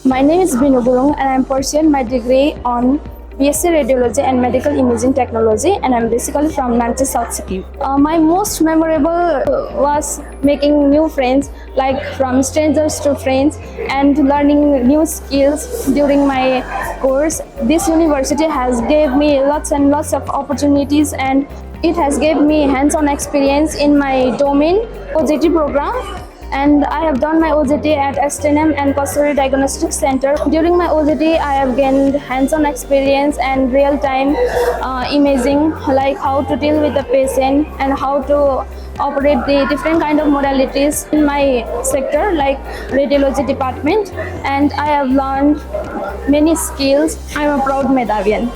My name is Binu Gurung and I am pursuing my degree on B.Sc Radiology and Imaging Technology, and I'm basically from Nancy, South Sikkim. My most memorable was making new friends, like from strangers to friends, and learning new skills during my course. This university has gave me lots and lots of opportunities, and it has gave me hands-on experience in my domain OJT program. And I have done my OJT at STNM and Kosuri Diagnostic Center. During my OJT, I have gained hands-on experience and real-time imaging, like how to deal with the patient and how to operate the different kind of modalities in my sector, like radiology department. And I have learned many skills. I'm a proud Medhavian.